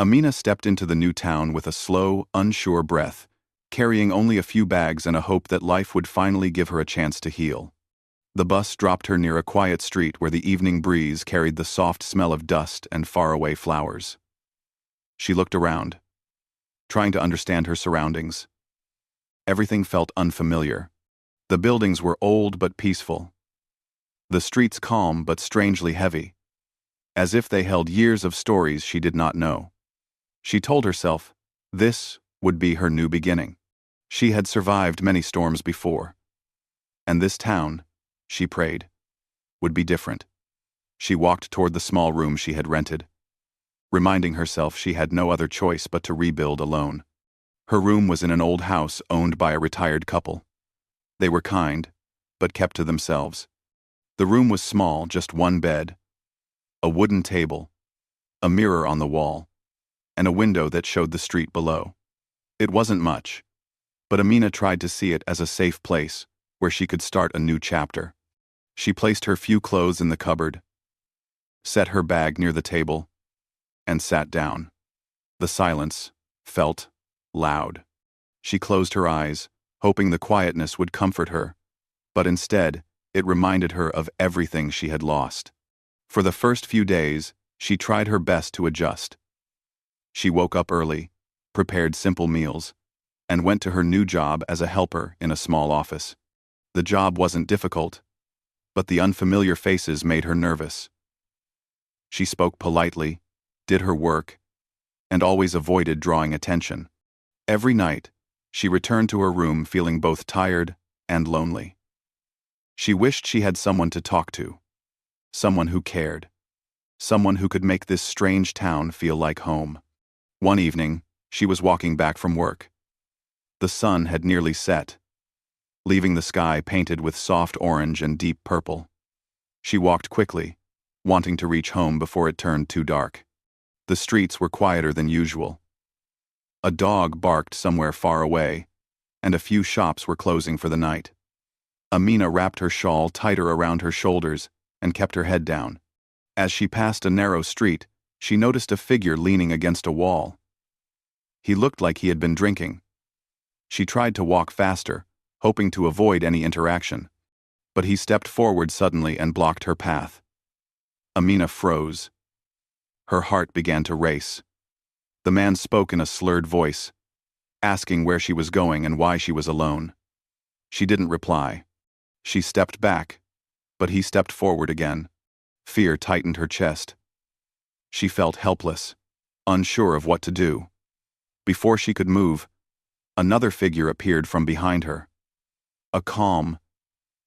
Amina stepped into the new town with a slow, unsure breath, carrying only a few bags and a hope that life would finally give her a chance to heal. The bus dropped her near a quiet street where the evening breeze carried the soft smell of dust and faraway flowers. She looked around, trying to understand her surroundings. Everything felt unfamiliar. The buildings were old but peaceful. The streets calm but strangely heavy, as if they held years of stories she did not know. She told herself this would be her new beginning. She had survived many storms before. And this town, she prayed, would be different. She walked toward the small room she had rented, reminding herself she had no other choice but to rebuild alone. Her room was in an old house owned by a retired couple. They were kind, but kept to themselves. The room was small, just one bed, a wooden table, a mirror on the wall, and a window that showed the street below. It wasn't much, but Amina tried to see it as a safe place where she could start a new chapter. She placed her few clothes in the cupboard, set her bag near the table, and sat down. The silence felt loud. She closed her eyes, hoping the quietness would comfort her, but instead, it reminded her of everything she had lost. For the first few days, she tried her best to adjust. She woke up early, prepared simple meals, and went to her new job as a helper in a small office. The job wasn't difficult, but the unfamiliar faces made her nervous. She spoke politely, did her work, and always avoided drawing attention. Every night, she returned to her room feeling both tired and lonely. She wished she had someone to talk to, someone who cared, someone who could make this strange town feel like home. One evening, she was walking back from work. The sun had nearly set, leaving the sky painted with soft orange and deep purple. She walked quickly, wanting to reach home before it turned too dark. The streets were quieter than usual. A dog barked somewhere far away, and a few shops were closing for the night. Amina wrapped her shawl tighter around her shoulders and kept her head down. As she passed a narrow street, she noticed a figure leaning against a wall. He looked like he had been drinking. She tried to walk faster, hoping to avoid any interaction, but he stepped forward suddenly and blocked her path. Amina froze. Her heart began to race. The man spoke in a slurred voice, asking where she was going and why she was alone. She didn't reply. She stepped back, but he stepped forward again. Fear tightened her chest. She felt helpless, unsure of what to do. Before she could move, another figure appeared from behind her. A calm,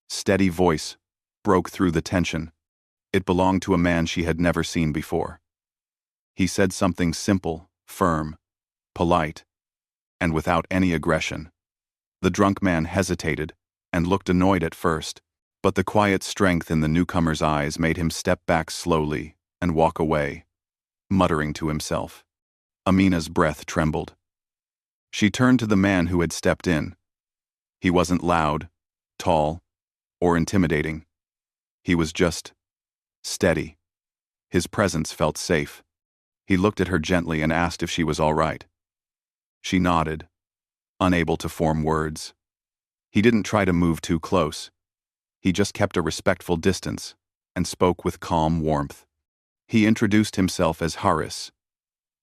steady voice broke through the tension. It belonged to a man she had never seen before. He said something simple, firm, polite, and without any aggression. The drunk man hesitated and looked annoyed at first, but the quiet strength in the newcomer's eyes made him step back slowly and walk away, muttering to himself. Amina's breath trembled. She turned to the man who had stepped in. He wasn't loud, tall, or intimidating. He was just steady. His presence felt safe. He looked at her gently and asked if she was all right. She nodded, unable to form words. He didn't try to move too close. He just kept a respectful distance and spoke with calm warmth. He introduced himself as Haris,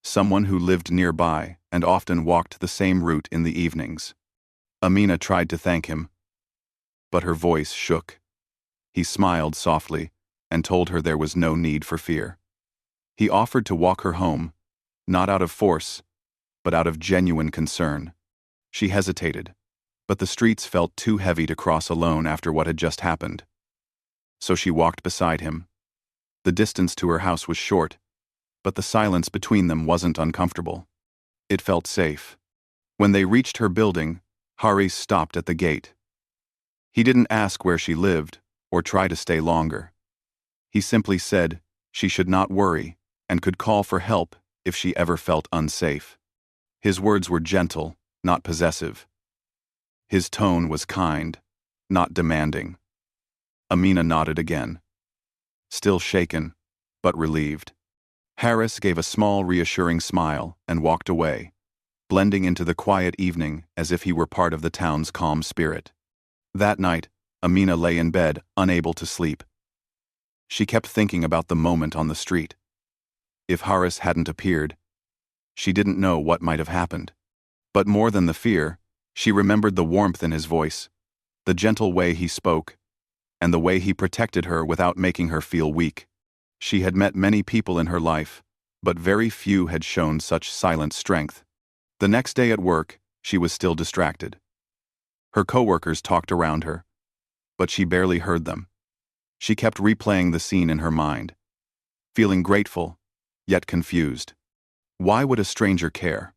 someone who lived nearby and often walked the same route in the evenings. Amina tried to thank him, but her voice shook. He smiled softly and told her there was no need for fear. He offered to walk her home, not out of force, but out of genuine concern. She hesitated, but the streets felt too heavy to cross alone after what had just happened. So she walked beside him. The distance to her house was short, but the silence between them wasn't uncomfortable. It felt safe. When they reached her building, Haris stopped at the gate. He didn't ask where she lived or try to stay longer. He simply said she should not worry and could call for help if she ever felt unsafe. His words were gentle, not possessive. His tone was kind, not demanding. Amina nodded again, still shaken, but relieved. Harris gave a small, reassuring smile and walked away, blending into the quiet evening as if he were part of the town's calm spirit. That night, Amina lay in bed, unable to sleep. She kept thinking about the moment on the street. If Harris hadn't appeared, she didn't know what might have happened. But more than the fear, she remembered the warmth in his voice, the gentle way he spoke, and the way he protected her without making her feel weak. She had met many people in her life, but very few had shown such silent strength. The next day at work, she was still distracted. Her coworkers talked around her, but she barely heard them. She kept replaying the scene in her mind, feeling grateful, yet confused. Why would a stranger care?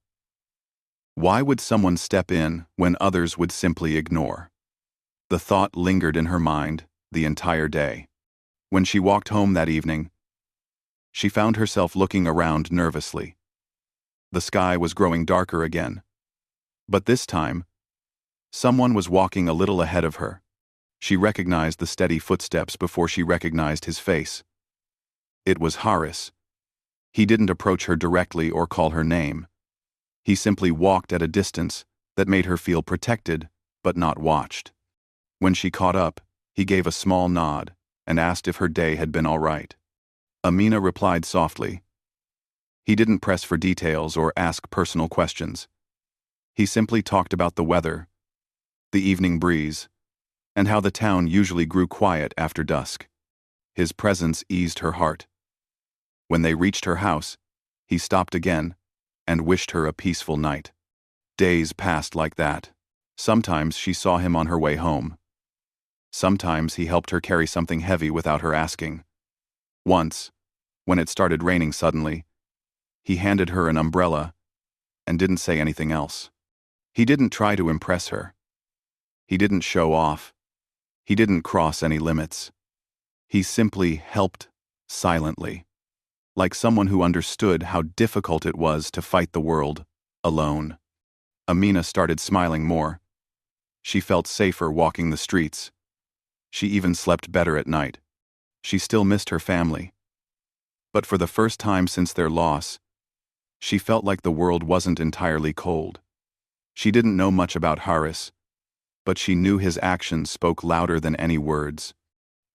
Why would someone step in when others would simply ignore? The thought lingered in her mind the entire day. When she walked home that evening, she found herself looking around nervously. The sky was growing darker again. But this time, someone was walking a little ahead of her. She recognized the steady footsteps before she recognized his face. It was Harris. He didn't approach her directly or call her name. He simply walked at a distance that made her feel protected, but not watched. When she caught up, he gave a small nod and asked if her day had been all right. Amina replied softly. He didn't press for details or ask personal questions. He simply talked about the weather, the evening breeze, and how the town usually grew quiet after dusk. His presence eased her heart. When they reached her house, he stopped again and wished her a peaceful night. Days passed like that. Sometimes she saw him on her way home. Sometimes he helped her carry something heavy without her asking. Once, when it started raining suddenly, he handed her an umbrella and didn't say anything else. He didn't try to impress her. He didn't show off. He didn't cross any limits. He simply helped silently, like someone who understood how difficult it was to fight the world alone. Amina started smiling more. She felt safer walking the streets. She even slept better at night. She still missed her family. But for the first time since their loss, she felt like the world wasn't entirely cold. She didn't know much about Harris, but she knew his actions spoke louder than any words.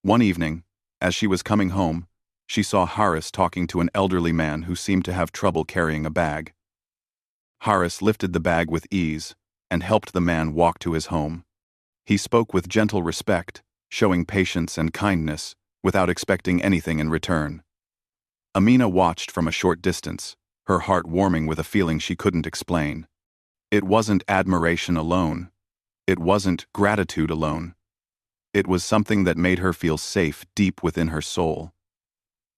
One evening, as she was coming home, she saw Harris talking to an elderly man who seemed to have trouble carrying a bag. Harris lifted the bag with ease and helped the man walk to his home. He spoke with gentle respect, showing patience and kindness without expecting anything in return. Amina watched from a short distance, her heart warming with a feeling she couldn't explain. It wasn't admiration alone. It wasn't gratitude alone. It was something that made her feel safe deep within her soul.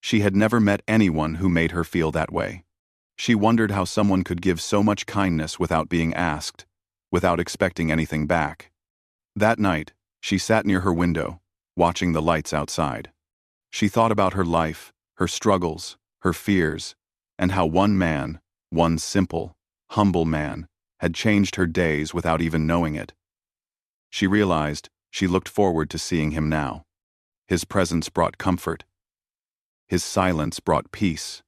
She had never met anyone who made her feel that way. She wondered how someone could give so much kindness without being asked, without expecting anything back. That night, she sat near her window, watching the lights outside. She thought about her life, her struggles, her fears, and how one man, one simple, humble man, had changed her days without even knowing it. She realized she looked forward to seeing him now. His presence brought comfort. His silence brought peace.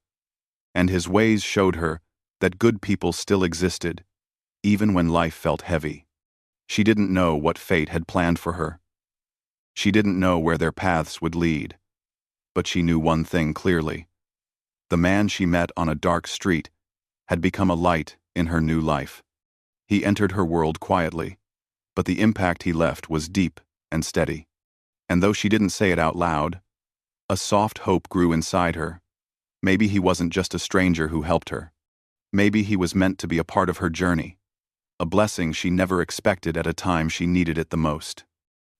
And his ways showed her that good people still existed, even when life felt heavy. She didn't know what fate had planned for her. She didn't know where their paths would lead. But she knew one thing clearly. The man she met on a dark street had become a light in her new life. He entered her world quietly, but the impact he left was deep and steady. And though she didn't say it out loud, a soft hope grew inside her. Maybe he wasn't just a stranger who helped her. Maybe he was meant to be a part of her journey, a blessing she never expected at a time she needed it the most.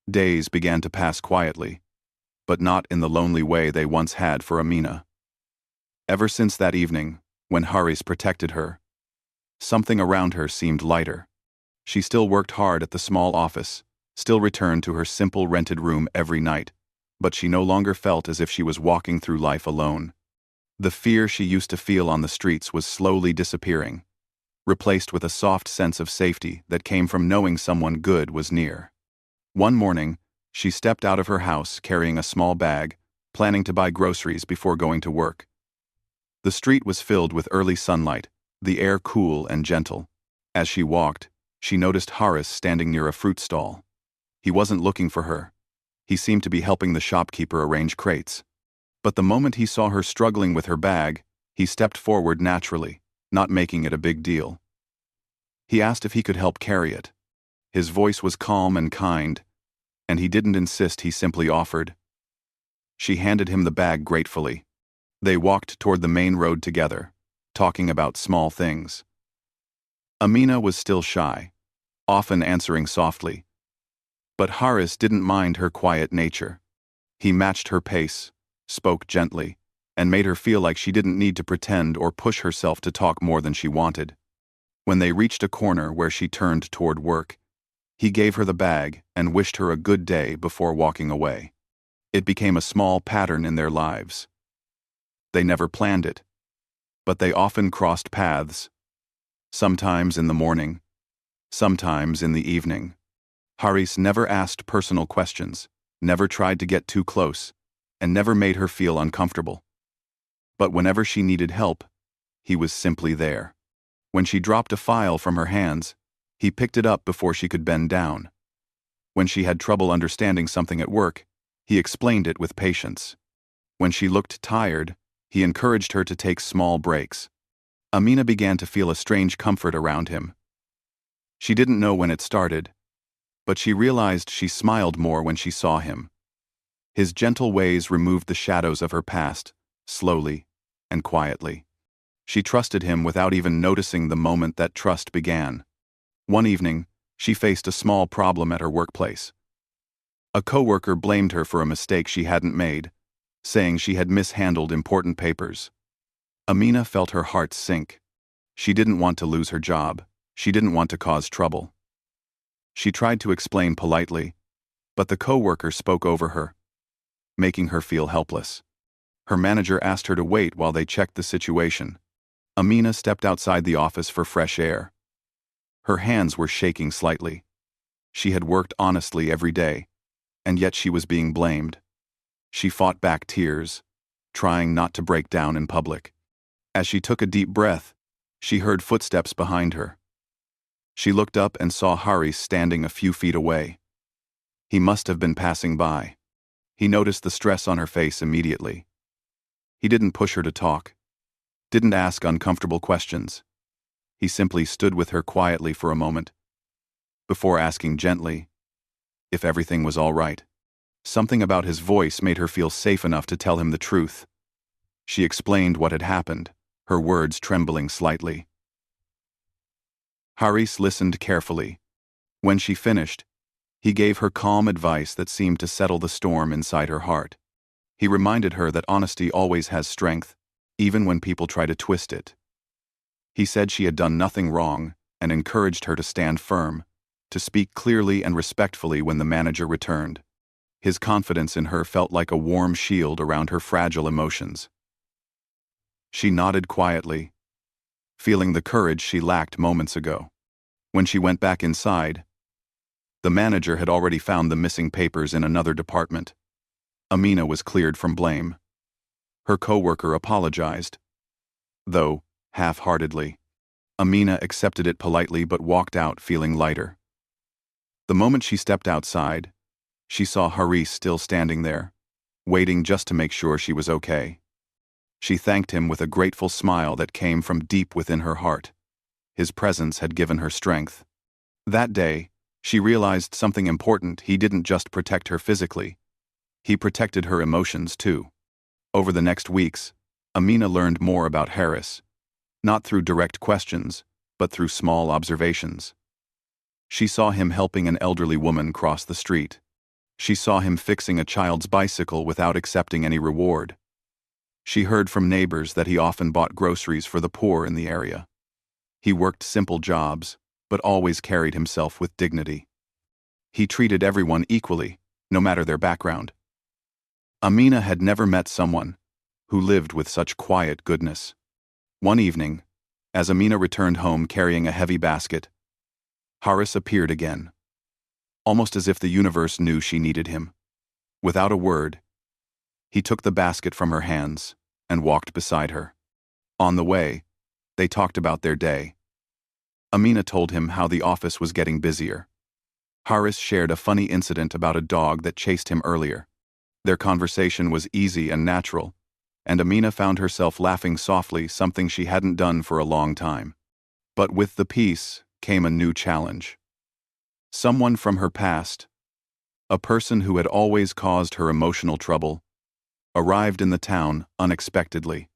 Days began to pass quietly, but not in the lonely way they once had for Amina. Ever since that evening, when Harris protected her, something around her seemed lighter. She still worked hard at the small office, still returned to her simple rented room every night, but she no longer felt as if she was walking through life alone. The fear she used to feel on the streets was slowly disappearing, replaced with a soft sense of safety that came from knowing someone good was near. One morning, she stepped out of her house carrying a small bag, planning to buy groceries before going to work. The street was filled with early sunlight, the air cool and gentle. As she walked, she noticed Horace standing near a fruit stall. He wasn't looking for her. He seemed to be helping the shopkeeper arrange crates. But the moment he saw her struggling with her bag, he stepped forward naturally, not making it a big deal. He asked if he could help carry it. His voice was calm and kind, and he didn't insist, he simply offered. She handed him the bag gratefully. They walked toward the main road together, talking about small things. Amina was still shy, often answering softly. But Horace didn't mind her quiet nature. He matched her pace, spoke gently, and made her feel like she didn't need to pretend or push herself to talk more than she wanted. When they reached a corner where she turned toward work, he gave her the bag and wished her a good day before walking away. It became a small pattern in their lives. They never planned it, but they often crossed paths, sometimes in the morning, sometimes in the evening. Horace never asked personal questions, never tried to get too close, and never made her feel uncomfortable. But whenever she needed help, he was simply there. When she dropped a file from her hands, he picked it up before she could bend down. When she had trouble understanding something at work, he explained it with patience. When she looked tired, he encouraged her to take small breaks. Amina began to feel a strange comfort around him. She didn't know when it started, but she realized she smiled more when she saw him. His gentle ways removed the shadows of her past, slowly and quietly. She trusted him without even noticing the moment that trust began. One evening, she faced a small problem at her workplace. A coworker blamed her for a mistake she hadn't made, saying she had mishandled important papers. Amina felt her heart sink. She didn't want to lose her job. She didn't want to cause trouble. She tried to explain politely, but the coworker spoke over her, making her feel helpless. Her manager asked her to wait while they checked the situation. Amina stepped outside the office for fresh air. Her hands were shaking slightly. She had worked honestly every day, and yet she was being blamed. She fought back tears, trying not to break down in public. As she took a deep breath, she heard footsteps behind her. She looked up and saw Horace standing a few feet away. He must have been passing by. He noticed the stress on her face immediately. He didn't push her to talk, didn't ask uncomfortable questions. He simply stood with her quietly for a moment, before asking gently if everything was all right. Something about his voice made her feel safe enough to tell him the truth. She explained what had happened, her words trembling slightly. Horace listened carefully. When she finished, he gave her calm advice that seemed to settle the storm inside her heart. He reminded her that honesty always has strength, even when people try to twist it. He said she had done nothing wrong and encouraged her to stand firm, to speak clearly and respectfully when the manager returned. His confidence in her felt like a warm shield around her fragile emotions. She nodded quietly, feeling the courage she lacked moments ago. When she went back inside, the manager had already found the missing papers in another department. Amina was cleared from blame. Her coworker apologized, though half-heartedly. Amina accepted it politely but walked out feeling lighter. The moment she stepped outside, she saw Horace still standing there, waiting just to make sure she was okay. She thanked him with a grateful smile that came from deep within her heart. His presence had given her strength. That day, she realized something important. He didn't just protect her physically. He protected her emotions too. Over the next weeks, Amina learned more about Horace, not through direct questions, but through small observations. She saw him helping an elderly woman cross the street. She saw him fixing a child's bicycle without accepting any reward. She heard from neighbors that he often bought groceries for the poor in the area. He worked simple jobs, but always carried himself with dignity. He treated everyone equally, no matter their background. Amina had never met someone who lived with such quiet goodness. One evening, as Amina returned home carrying a heavy basket, Horace appeared again, almost as if the universe knew she needed him. Without a word, he took the basket from her hands and walked beside her. On the way, they talked about their day. Amina told him how the office was getting busier. Haris shared a funny incident about a dog that chased him earlier. Their conversation was easy and natural, and Amina found herself laughing softly, something she hadn't done for a long time. But with the peace came a new challenge. Someone from her past, a person who had always caused her emotional trouble, arrived in the town unexpectedly.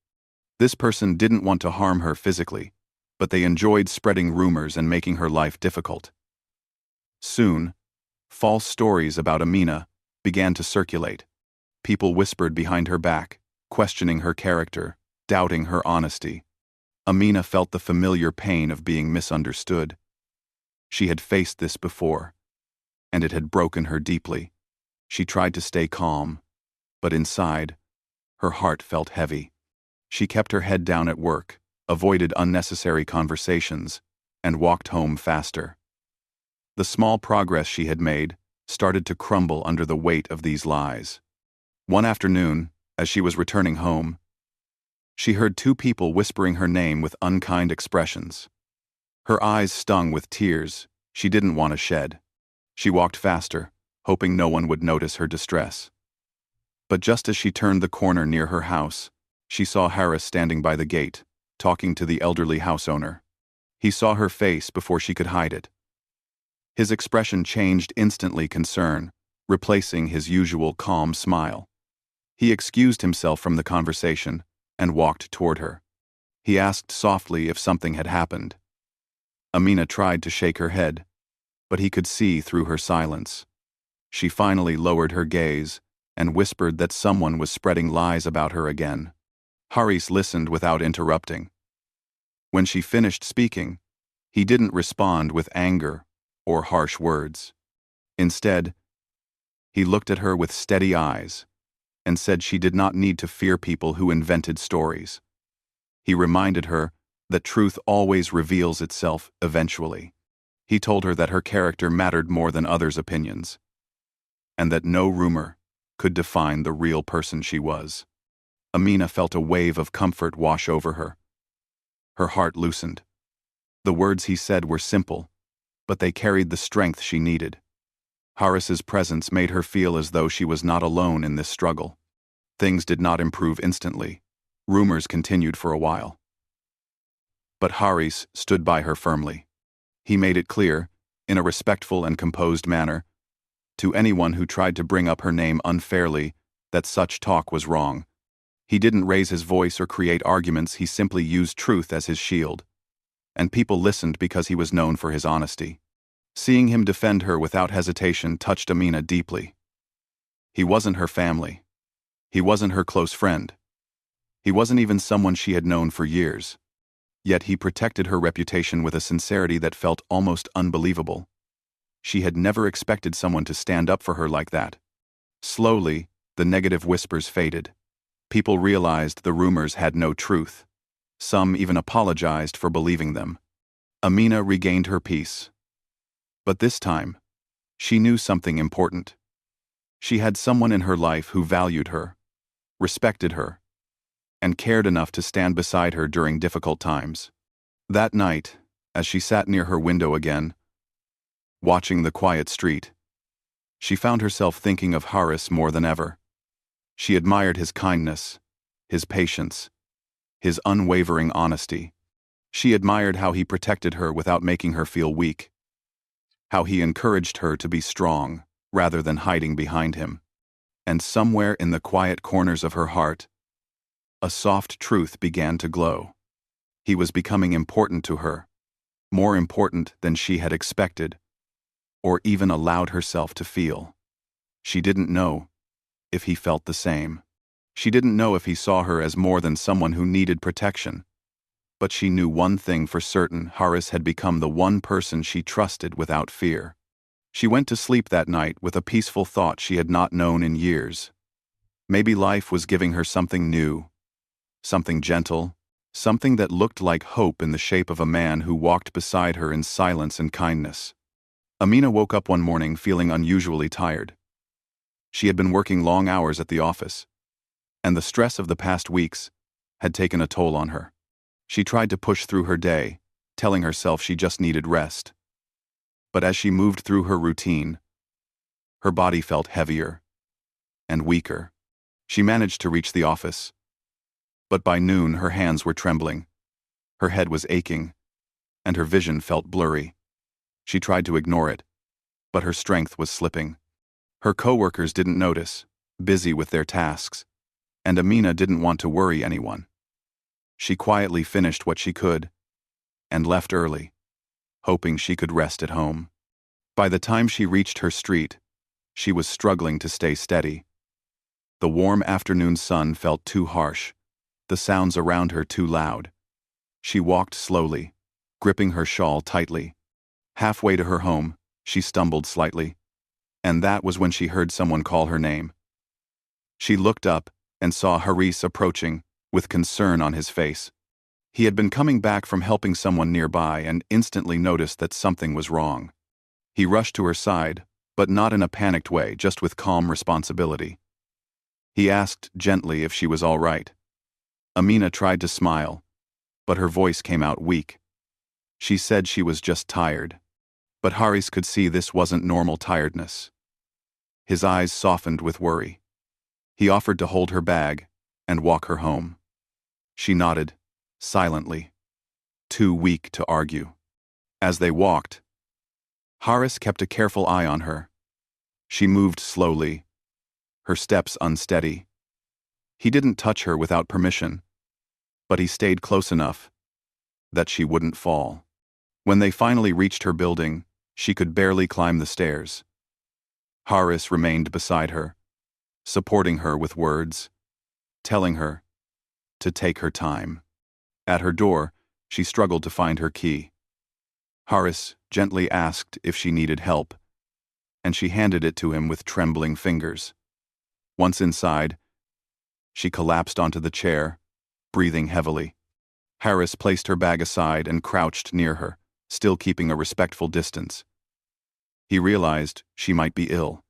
This person didn't want to harm her physically, but they enjoyed spreading rumors and making her life difficult. Soon, false stories about Amina began to circulate. People whispered behind her back, questioning her character, doubting her honesty. Amina felt the familiar pain of being misunderstood. She had faced this before, and it had broken her deeply. She tried to stay calm, but inside, her heart felt heavy. She kept her head down at work, avoided unnecessary conversations, and walked home faster. The small progress she had made started to crumble under the weight of these lies. One afternoon, as she was returning home, she heard two people whispering her name with unkind expressions. Her eyes stung with tears she didn't want to shed. She walked faster, hoping no one would notice her distress. But just as she turned the corner near her house, she saw Haris standing by the gate, talking to the elderly house owner. He saw her face before she could hide it. His expression changed instantly, concern, replacing his usual calm smile. He excused himself from the conversation and walked toward her. He asked softly if something had happened. Amina tried to shake her head, but he could see through her silence. She finally lowered her gaze and whispered that someone was spreading lies about her again. Haris listened without interrupting. When she finished speaking, he didn't respond with anger or harsh words. Instead, he looked at her with steady eyes and said she did not need to fear people who invented stories. He reminded her that truth always reveals itself eventually. He told her that her character mattered more than others' opinions, and that no rumor could define the real person she was. Amina felt a wave of comfort wash over her. Her heart loosened. The words he said were simple, but they carried the strength she needed. Haris's presence made her feel as though she was not alone in this struggle. Things did not improve instantly. Rumors continued for a while. But Haris stood by her firmly. He made it clear, in a respectful and composed manner, to anyone who tried to bring up her name unfairly, that such talk was wrong. He didn't raise his voice or create arguments, he simply used truth as his shield. And people listened because he was known for his honesty. Seeing him defend her without hesitation touched Amina deeply. He wasn't her family. He wasn't her close friend. He wasn't even someone she had known for years. Yet he protected her reputation with a sincerity that felt almost unbelievable. She had never expected someone to stand up for her like that. Slowly, the negative whispers faded. People realized the rumors had no truth. Some even apologized for believing them. Amina regained her peace. But this time, she knew something important. She had someone in her life who valued her, respected her, and cared enough to stand beside her during difficult times. That night, as she sat near her window again, watching the quiet street, she found herself thinking of Haris more than ever. She admired his kindness, his patience, his unwavering honesty. She admired how he protected her without making her feel weak, how he encouraged her to be strong rather than hiding behind him. And somewhere in the quiet corners of her heart, a soft truth began to glow. He was becoming important to her, more important than she had expected, or even allowed herself to feel. She didn't know if he felt the same. She didn't know if he saw her as more than someone who needed protection. But she knew one thing for certain: Haris had become the one person she trusted without fear. She went to sleep that night with a peaceful thought she had not known in years. Maybe life was giving her something new, something gentle, something that looked like hope in the shape of a man who walked beside her in silence and kindness. Amina woke up one morning feeling unusually tired. She had been working long hours at the office, and the stress of the past weeks had taken a toll on her. She tried to push through her day, telling herself she just needed rest. But as she moved through her routine, her body felt heavier and weaker. She managed to reach the office, but by noon her hands were trembling, her head was aching, and her vision felt blurry. She tried to ignore it, but her strength was slipping. Her coworkers didn't notice, busy with their tasks, and Amina didn't want to worry anyone. She quietly finished what she could and left early, hoping she could rest at home. By the time she reached her street, she was struggling to stay steady. The warm afternoon sun felt too harsh, the sounds around her too loud. She walked slowly, gripping her shawl tightly. Halfway to her home, she stumbled slightly, and that was when she heard someone call her name. She looked up and saw Haris approaching, with concern on his face. He had been coming back from helping someone nearby and instantly noticed that something was wrong. He rushed to her side, but not in a panicked way, just with calm responsibility. He asked gently if she was all right. Amina tried to smile, but her voice came out weak. She said she was just tired. But Haris could see this wasn't normal tiredness. His eyes softened with worry. He offered to hold her bag and walk her home. She nodded, silently, too weak to argue. As they walked, Haris kept a careful eye on her. She moved slowly, her steps unsteady. He didn't touch her without permission, but he stayed close enough that she wouldn't fall. When they finally reached her building, she could barely climb the stairs. Haris remained beside her, supporting her with words, telling her to take her time. At her door, she struggled to find her key. Haris gently asked if she needed help, and she handed it to him with trembling fingers. Once inside, she collapsed onto the chair, breathing heavily. Haris placed her bag aside and crouched near her, still keeping a respectful distance. He realized she might be ill.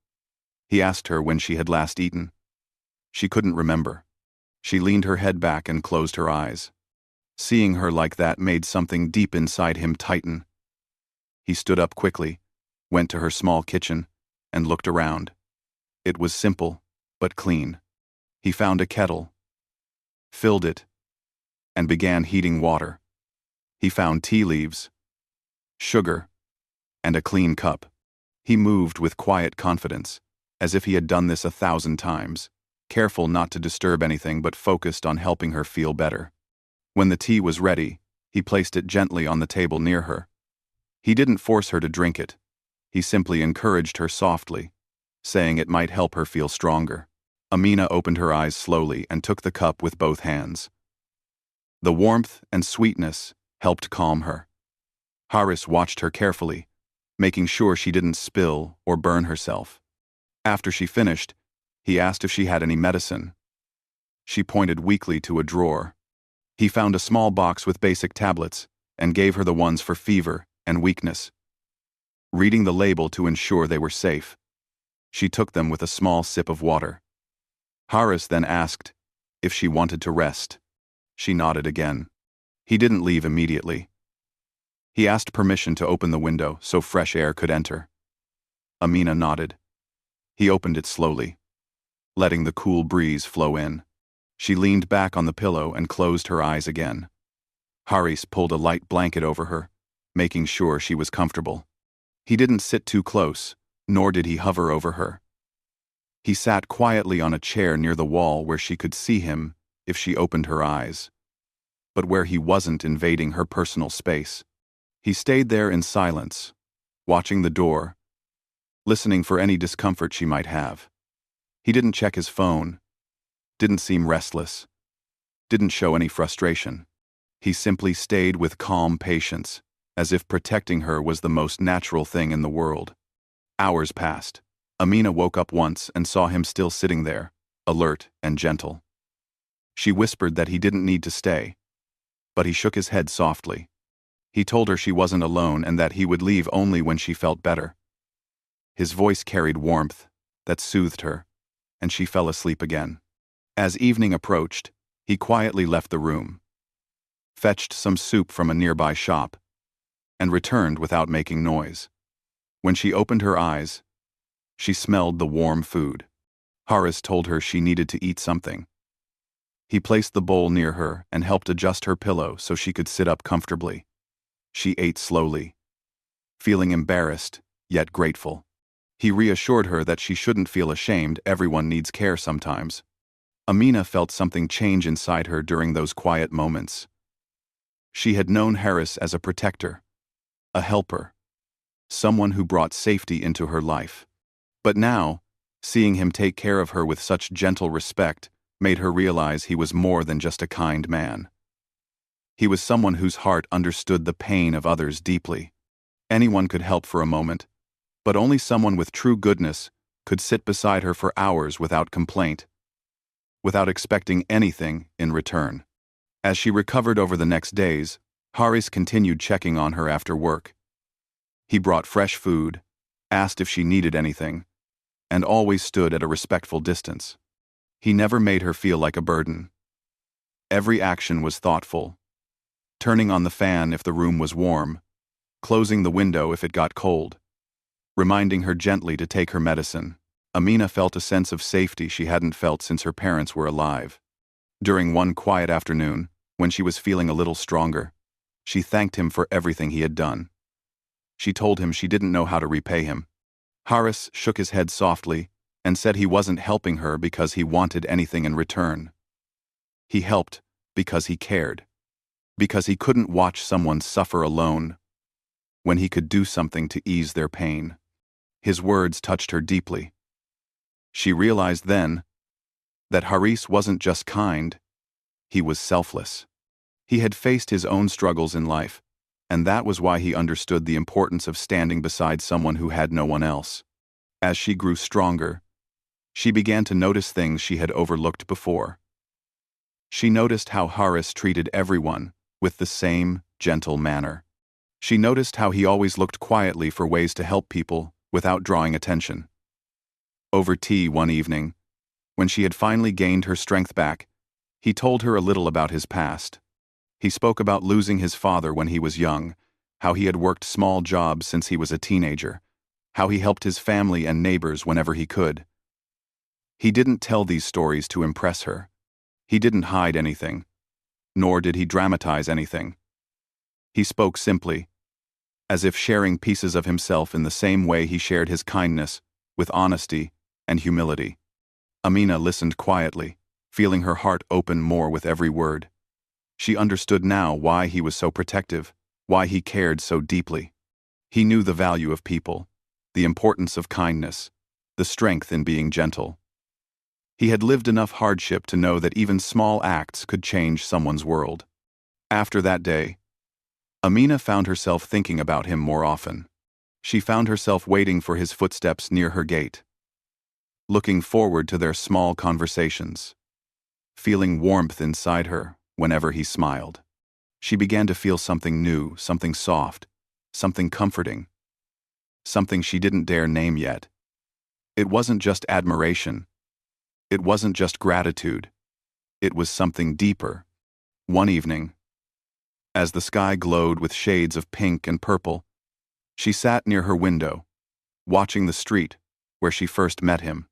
He asked her when she had last eaten. She couldn't remember. She leaned her head back and closed her eyes. Seeing her like that made something deep inside him tighten. He stood up quickly, went to her small kitchen, and looked around. It was simple, but clean. He found a kettle, filled it, and began heating water. He found tea leaves, sugar, and a clean cup. He moved with quiet confidence, as if he had done this 1,000 times, careful not to disturb anything but focused on helping her feel better. When the tea was ready, he placed it gently on the table near her. He didn't force her to drink it. He simply encouraged her softly, saying it might help her feel stronger. Amina opened her eyes slowly and took the cup with both hands. The warmth and sweetness helped calm her. Haris watched her carefully, making sure she didn't spill or burn herself. After she finished, he asked if she had any medicine. She pointed weakly to a drawer. He found a small box with basic tablets and gave her the ones for fever and weakness. Reading the label to ensure they were safe, she took them with a small sip of water. Haris then asked if she wanted to rest. She nodded again. He didn't leave immediately. He asked permission to open the window so fresh air could enter. Amina nodded. He opened it slowly, letting the cool breeze flow in. She leaned back on the pillow and closed her eyes again. Haris pulled a light blanket over her, making sure she was comfortable. He didn't sit too close, nor did he hover over her. He sat quietly on a chair near the wall where she could see him if she opened her eyes, but where he wasn't invading her personal space. He stayed there in silence, watching the door, listening for any discomfort she might have. He didn't check his phone, didn't seem restless, didn't show any frustration. He simply stayed with calm patience, as if protecting her was the most natural thing in the world. Hours passed. Amina woke up once and saw him still sitting there, alert and gentle. She whispered that he didn't need to stay, but he shook his head softly. He told her she wasn't alone and that he would leave only when she felt better. His voice carried warmth that soothed her, and she fell asleep again. As evening approached, he quietly left the room. fetched some soup from a nearby shop, and returned without making noise. When she opened her eyes, she smelled the warm food. Horace told her she needed to eat something. He placed the bowl near her and helped adjust her pillow so she could sit up comfortably. She ate slowly, feeling embarrassed, yet grateful. He reassured her that she shouldn't feel ashamed, everyone needs care sometimes. Amina felt something change inside her during those quiet moments. She had known Harris as a protector, a helper, someone who brought safety into her life. But now, seeing him take care of her with such gentle respect made her realize he was more than just a kind man. He was someone whose heart understood the pain of others deeply. Anyone could help for a moment, but only someone with true goodness could sit beside her for hours without complaint, without expecting anything in return. As she recovered over the next days, Haris continued checking on her after work. He brought fresh food, asked if she needed anything, and always stood at a respectful distance. He never made her feel like a burden. Every action was thoughtful, turning on the fan if the room was warm, closing the window if it got cold, reminding her gently to take her medicine. Amina felt a sense of safety she hadn't felt since her parents were alive. During one quiet afternoon, when she was feeling a little stronger, she thanked him for everything he had done. She told him she didn't know how to repay him. Haris shook his head softly and said he wasn't helping her because he wanted anything in return. He helped because he cared, because he couldn't watch someone suffer alone when he could do something to ease their pain. His words touched her deeply. She realized then that Haris wasn't just kind, he was selfless. He had faced his own struggles in life, and that was why he understood the importance of standing beside someone who had no one else. As she grew stronger, she began to notice things she had overlooked before. She noticed how Haris treated everyone with the same gentle manner. She noticed how he always looked quietly for ways to help people without drawing attention. Over tea one evening, when she had finally gained her strength back, he told her a little about his past. He spoke about losing his father when he was young, how he had worked small jobs since he was a teenager, how he helped his family and neighbors whenever he could. He didn't tell these stories to impress her. He didn't hide anything, nor did he dramatize anything. He spoke simply, as if sharing pieces of himself in the same way he shared his kindness, with honesty and humility. Amina listened quietly, feeling her heart open more with every word. She understood now why he was so protective, why he cared so deeply. He knew the value of people, the importance of kindness, the strength in being gentle. He had lived enough hardship to know that even small acts could change someone's world. After that day, Amina found herself thinking about him more often. She found herself waiting for his footsteps near her gate, looking forward to their small conversations, feeling warmth inside her whenever he smiled. She began to feel something new, something soft, something comforting, something she didn't dare name yet. It wasn't just admiration. It wasn't just gratitude. It was something deeper. One evening, as the sky glowed with shades of pink and purple, she sat near her window, watching the street where she first met him.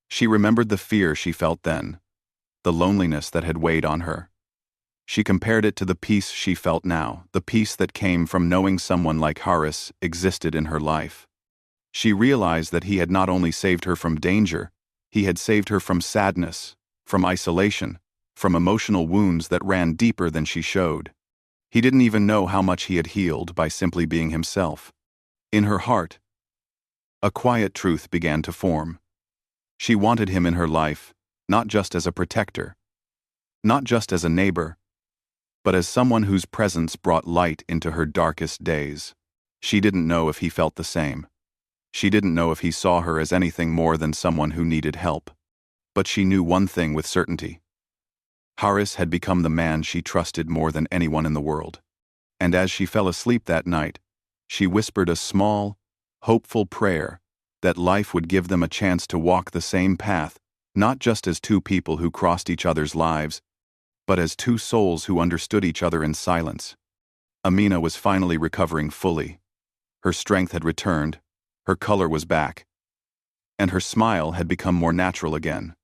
She remembered the fear she felt then, the loneliness that had weighed on her. She compared it to the peace she felt now, the peace that came from knowing someone like Haris existed in her life. She realized that he had not only saved her from danger, he had saved her from sadness, from isolation, from emotional wounds that ran deeper than she showed. He didn't even know how much he had healed by simply being himself. In her heart, a quiet truth began to form. She wanted him in her life, not just as a protector, not just as a neighbor, but as someone whose presence brought light into her darkest days. She didn't know if he felt the same. She didn't know if he saw her as anything more than someone who needed help. But she knew one thing with certainty. Haris had become the man she trusted more than anyone in the world. And as she fell asleep that night, she whispered a small, hopeful prayer that life would give them a chance to walk the same path, not just as two people who crossed each other's lives, but as two souls who understood each other in silence. Amina was finally recovering fully. Her strength had returned, her color was back, and her smile had become more natural again.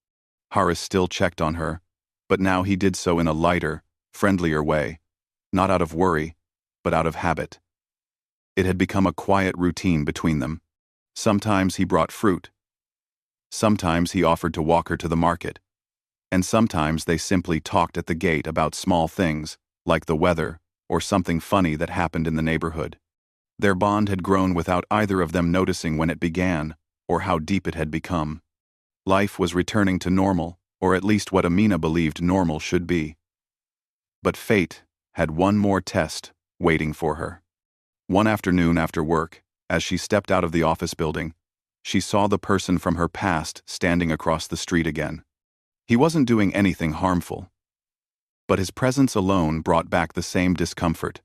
Haris still checked on her, but now he did so in a lighter, friendlier way, not out of worry, but out of habit. It had become a quiet routine between them. Sometimes he brought fruit. Sometimes he offered to walk her to the market. And sometimes they simply talked at the gate about small things, like the weather, or something funny that happened in the neighborhood. Their bond had grown without either of them noticing when it began, or how deep it had become. Life was returning to normal, or at least what Amina believed normal should be. But fate had one more test waiting for her. One afternoon after work, as she stepped out of the office building, she saw the person from her past standing across the street again. He wasn't doing anything harmful, but his presence alone brought back the same discomfort,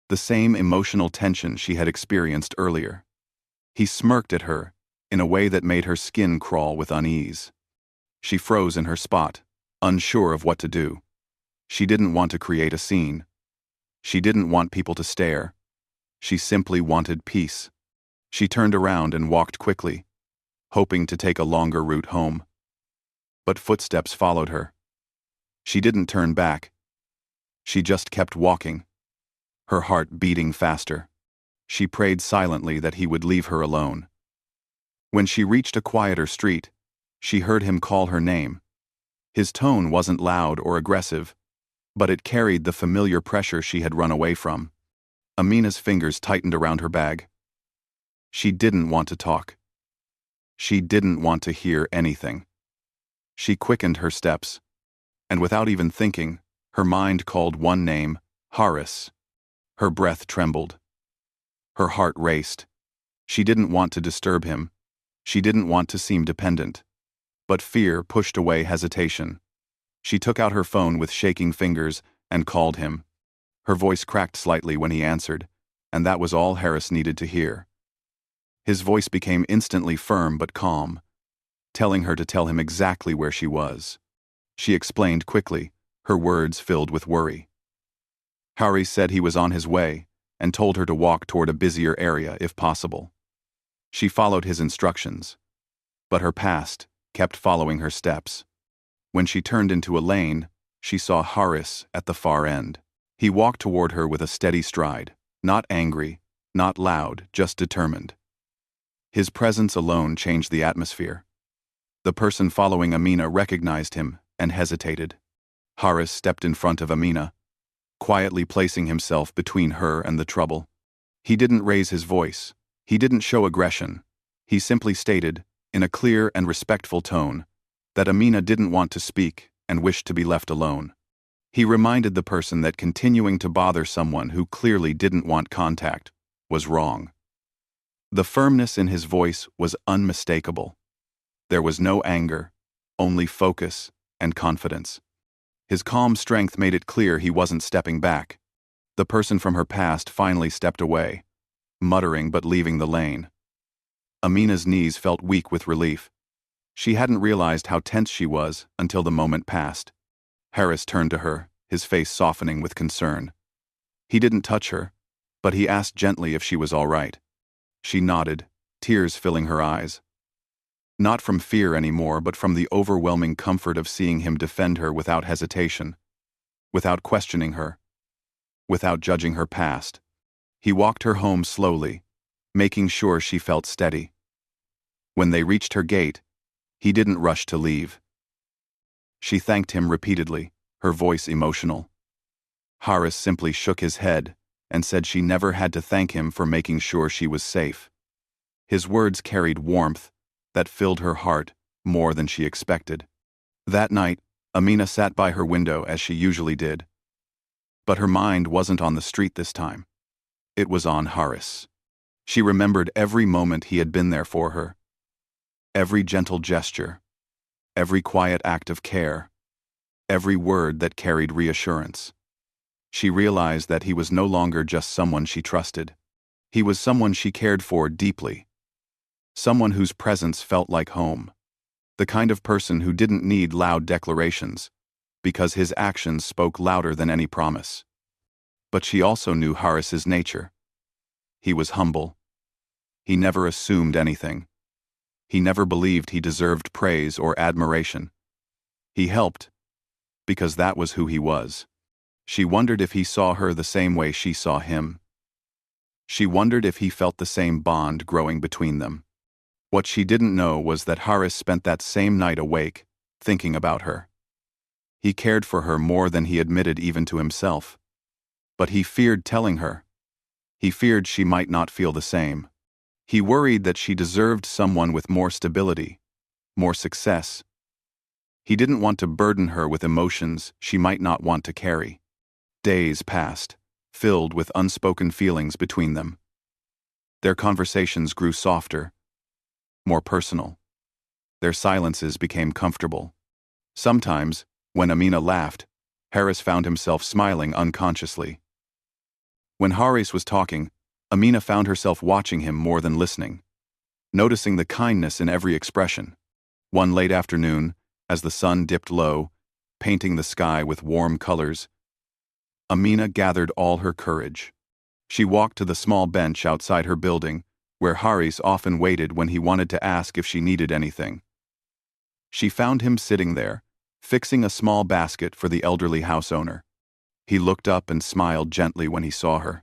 the same emotional tension she had experienced earlier. He smirked at her in a way that made her skin crawl with unease. She froze in her spot, unsure of what to do. She didn't want to create a scene. She didn't want people to stare. She simply wanted peace. She turned around and walked quickly, hoping to take a longer route home. But footsteps followed her. She didn't turn back. She just kept walking, her heart beating faster. She prayed silently that he would leave her alone. When she reached a quieter street, she heard him call her name. His tone wasn't loud or aggressive, but it carried the familiar pressure she had run away from. Amina's fingers tightened around her bag. She didn't want to talk. She didn't want to hear anything. She quickened her steps, and without even thinking, her mind called one name, Haris. Her breath trembled. Her heart raced. She didn't want to disturb him. She didn't want to seem dependent. But fear pushed away hesitation. She took out her phone with shaking fingers and called him. Her voice cracked slightly when he answered, and that was all Haris needed to hear. His voice became instantly firm but calm, telling her to tell him exactly where she was. She explained quickly, her words filled with worry. Haris said he was on his way and told her to walk toward a busier area if possible. She followed his instructions, but her past kept following her steps. When she turned into a lane, she saw Haris at the far end. He walked toward her with a steady stride, not angry, not loud, just determined. His presence alone changed the atmosphere. The person following Amina recognized him and hesitated. Haris stepped in front of Amina, quietly placing himself between her and the trouble. He didn't raise his voice. He didn't show aggression. He simply stated, in a clear and respectful tone, that Amina didn't want to speak and wished to be left alone. He reminded the person that continuing to bother someone who clearly didn't want contact was wrong. The firmness in his voice was unmistakable. There was no anger, only focus and confidence. His calm strength made it clear he wasn't stepping back. The person from her past finally stepped away, muttering but leaving the lane. Amina's knees felt weak with relief. She hadn't realized how tense she was until the moment passed. Haris turned to her, his face softening with concern. He didn't touch her, but he asked gently if she was all right. She nodded, tears filling her eyes. Not from fear anymore, but from the overwhelming comfort of seeing him defend her without hesitation, without questioning her, without judging her past. He walked her home slowly, making sure she felt steady. When they reached her gate, he didn't rush to leave. She thanked him repeatedly, her voice emotional. Haris simply shook his head and said she never had to thank him for making sure she was safe. His words carried warmth that filled her heart more than she expected. That night, Amina sat by her window as she usually did. But her mind wasn't on the street this time. It was on Haris. She remembered every moment he had been there for her. Every gentle gesture, every quiet act of care, every word that carried reassurance. She realized that he was no longer just someone she trusted. He was someone she cared for deeply. Someone whose presence felt like home. The kind of person who didn't need loud declarations, because his actions spoke louder than any promise. But she also knew Haris's nature. He was humble. He never assumed anything. He never believed he deserved praise or admiration. He helped because that was who he was. She wondered if he saw her the same way she saw him. She wondered if he felt the same bond growing between them. What she didn't know was that Haris spent that same night awake, thinking about her. He cared for her more than he admitted even to himself. But he feared telling her. He feared she might not feel the same. He worried that she deserved someone with more stability, more success. He didn't want to burden her with emotions she might not want to carry. Days passed, filled with unspoken feelings between them. Their conversations grew softer, more personal. Their silences became comfortable. Sometimes, when Amina laughed, Haris found himself smiling unconsciously. When Haris was talking, Amina found herself watching him more than listening, noticing the kindness in every expression. One late afternoon, as the sun dipped low, painting the sky with warm colors, Amina gathered all her courage. She walked to the small bench outside her building, where Haris often waited when he wanted to ask if she needed anything. She found him sitting there, fixing a small basket for the elderly house owner. He looked up and smiled gently when he saw her.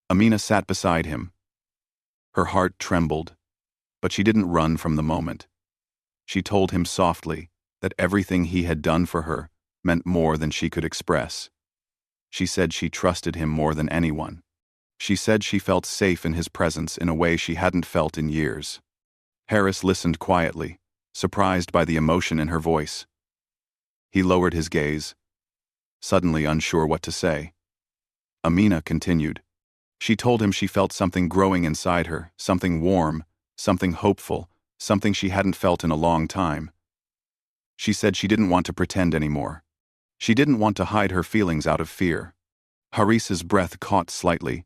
Amina sat beside him. Her heart trembled, but she didn't run from the moment. She told him softly that everything he had done for her meant more than she could express. She said she trusted him more than anyone. She said she felt safe in his presence in a way she hadn't felt in years. Haris listened quietly, surprised by the emotion in her voice. He lowered his gaze, suddenly unsure what to say. Amina continued. She told him she felt something growing inside her, something warm, something hopeful, something she hadn't felt in a long time. She said she didn't want to pretend anymore. She didn't want to hide her feelings out of fear. Haris's breath caught slightly,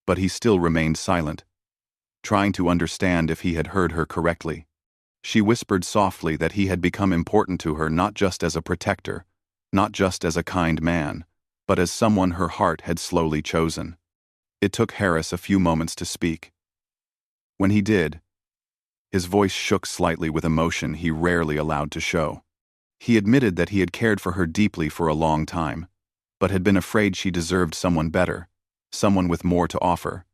but he still remained silent, trying to understand if he had heard her correctly. She whispered softly that he had become important to her not just as a protector, not just as a kind man, but as someone her heart had slowly chosen. It took Haris a few moments to speak. When he did, his voice shook slightly with emotion he rarely allowed to show. He admitted that he had cared for her deeply for a long time, but had been afraid she deserved someone better, someone with more to offer.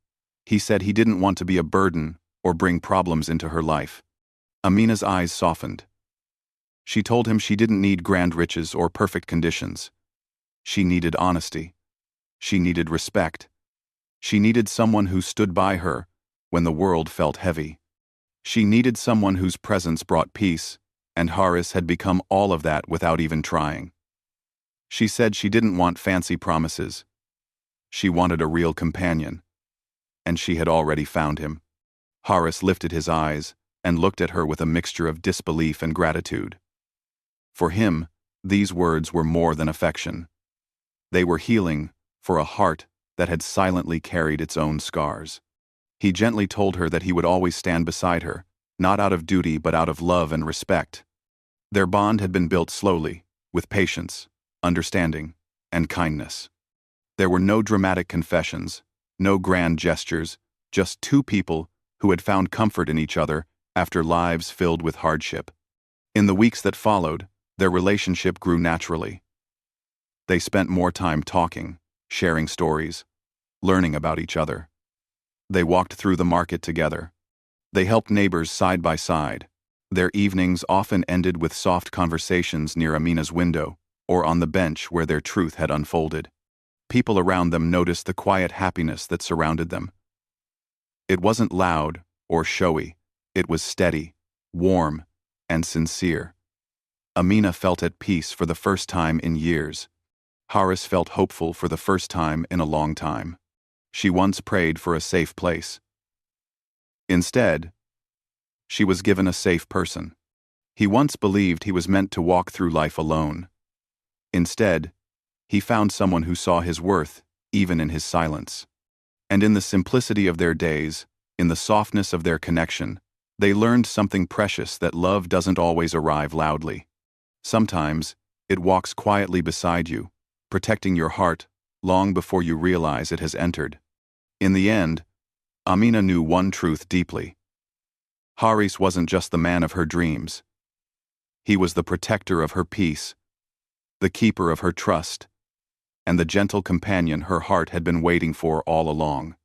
He said he didn't want to be a burden or bring problems into her life. Amina's eyes softened. She told him she didn't need grand riches or perfect conditions. She needed honesty. She needed respect. She needed someone who stood by her when the world felt heavy. She needed someone whose presence brought peace, and Haris had become all of that without even trying. She said she didn't want fancy promises. She wanted a real companion, and she had already found him. Haris lifted his eyes and looked at her with a mixture of disbelief and gratitude. For him, these words were more than affection. They were healing for a heart that had silently carried its own scars. He gently told her that he would always stand beside her, not out of duty but out of love and respect. Their bond had been built slowly, with patience, understanding, and kindness. There were no dramatic confessions, no grand gestures, just two people who had found comfort in each other after lives filled with hardship. In the weeks that followed, their relationship grew naturally. They spent more time talking, sharing stories, learning about each other. They walked through the market together. They helped neighbors side by side. Their evenings often ended with soft conversations near Amina's window or on the bench where their truth had unfolded. People around them noticed the quiet happiness that surrounded them. It wasn't loud or showy. It was steady, warm, and sincere. Amina felt at peace for the first time in years. Haris felt hopeful for the first time in a long time. She once prayed for a safe place. Instead, she was given a safe person. He once believed he was meant to walk through life alone. Instead, he found someone who saw his worth, even in his silence. And in the simplicity of their days, in the softness of their connection, they learned something precious: that love doesn't always arrive loudly. Sometimes, It walks quietly beside you, protecting your heart long before you realize it has entered. In the end, Amina knew one truth deeply. Haris wasn't just the man of her dreams. He was the protector of her peace, the keeper of her trust, and the gentle companion her heart had been waiting for all along.